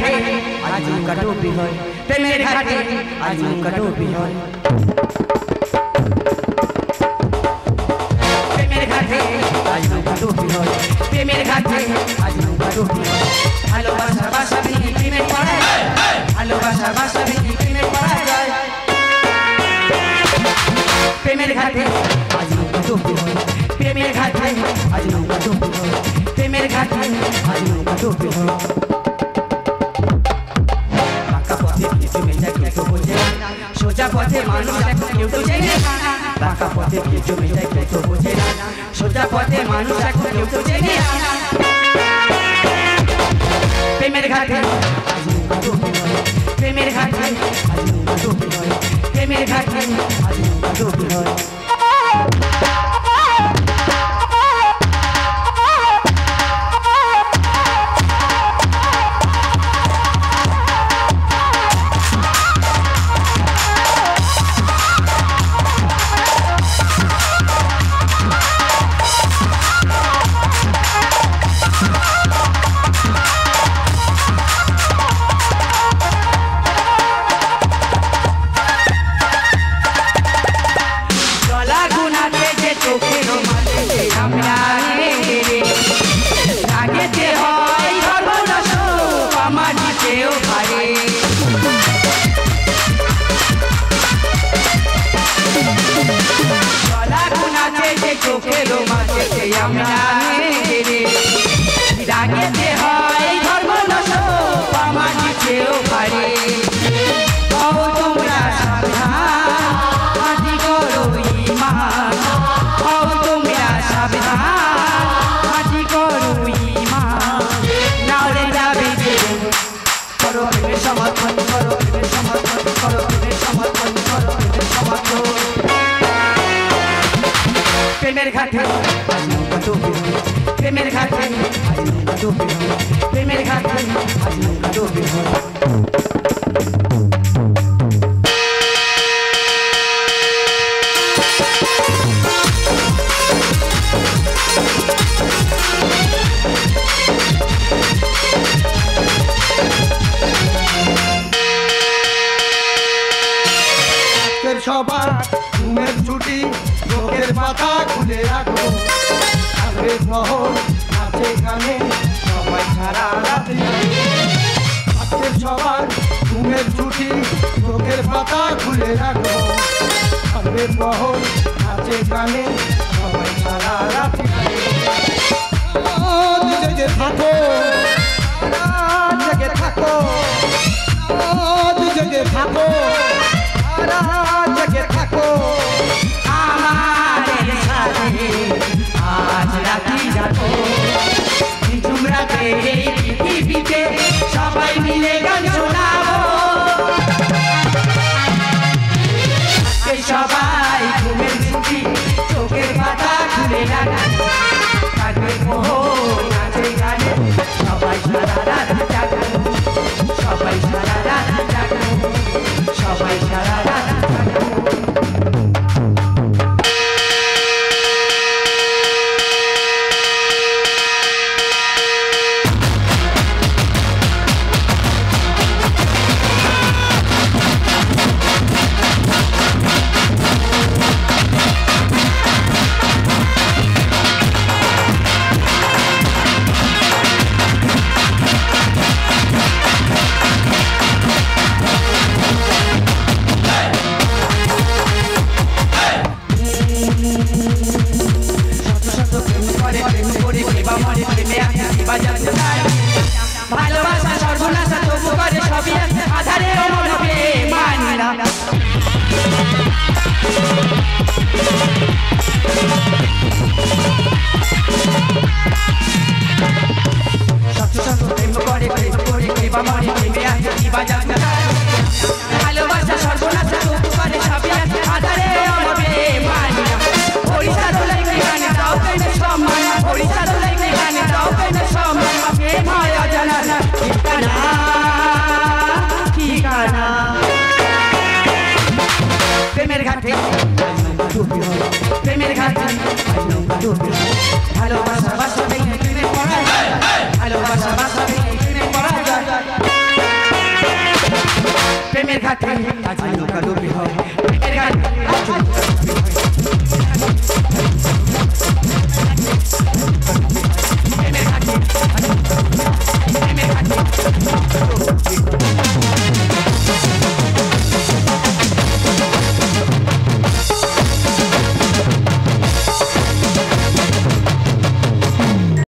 ঘাটে আজ নৌকা ডুবি হয় প্রেমের ঘাটে আজ নৌকা ডুবি হয় প্রেমের ঘাটে আজ নৌকা ডুবি হয় প্রেমের ঘাটে আজ নৌকা ডুবি হয় ভালোবাসা বাসা বিধি প্রেমের পড়ায় ভালোবাসা বাসা বিধি প্রেমের পড়ায় যায় প্রেমের ঘাটে আজ নৌকা ডুবি হয় প্রেমের ঘাটে আজ নৌকা ডুবি হয় প্রেমের ঘাটে আজ নৌকা ডুবি হয় পাকা পথে প্রেমে যায় কেউ তো বোঝে না সোজা পথে মানুষ এখন কেউ তো চেনে না পাকা পথে প্রেমে যায় কেউ তো বোঝে না সোজা পথে মানুষ এখন কেউ তো চেনে না প্রেমের ঘাটে আজ নৌকা ডুবি হয় প্রেমের ঘাটে আজ নৌকা ডুবি হয় প্রেমের ঘাটে আজ নৌকা ডুবি হয় প্রেমের ঘাটে আজ নৌকা ডুবি হয় প্রেমের ঘাটে আজ নৌকা ডুবি হয় প্রেমের ঘাটে আজ নৌকা ডুবি হয় সবার ঘুমের ছুটি চোখের পাতা খুলে রাখো আজকের প্রহর নাচে গানে সবাই সারা রাত আজকের সবার ঘুমের ছুটি চোখের পাতা খুলে রাখো আজকের প্রহর নাচে গানে সবাই সারা রাত জেগে থাকো জেগে থাকো জেগে থাকো জেগে থাকো আমাদের সাথে আজ রাতি যাবো তোমরাতে এই পৃথিবীতে সবাই মিলে গান শোনাবো আজকে সবাই ঘুমের ছুটি চোখের পাতা খুলে রাখা থাকবে মোহন নাচে গানে সবাই সারা রাত জাগো সবাই সারা রাত জাগো সবাই সারা রাত জাগো ভালোবাসা সর্বনাশা তবু করে সবই আধারে মনে মানিনা ভালোবাসা সর্বনাশা তবু করে সবই আধারে মনে মানিনা ওড়িশা দোলাই গানে দাও কেনে সম্মান ওড়িশা দোলাই গানে দাও কেনে সম্মান মায়া জানা ঠিকানা ঠিকানা প্রেমের ঘাটে ডুবি হয় প্রেমের ঘাটে ডুবি হয় ভালোবাসা বাসা প্রেমে পড়া যায় ভালোবাসা বাসা প্রেমে পড়া যায় আজ নৌকা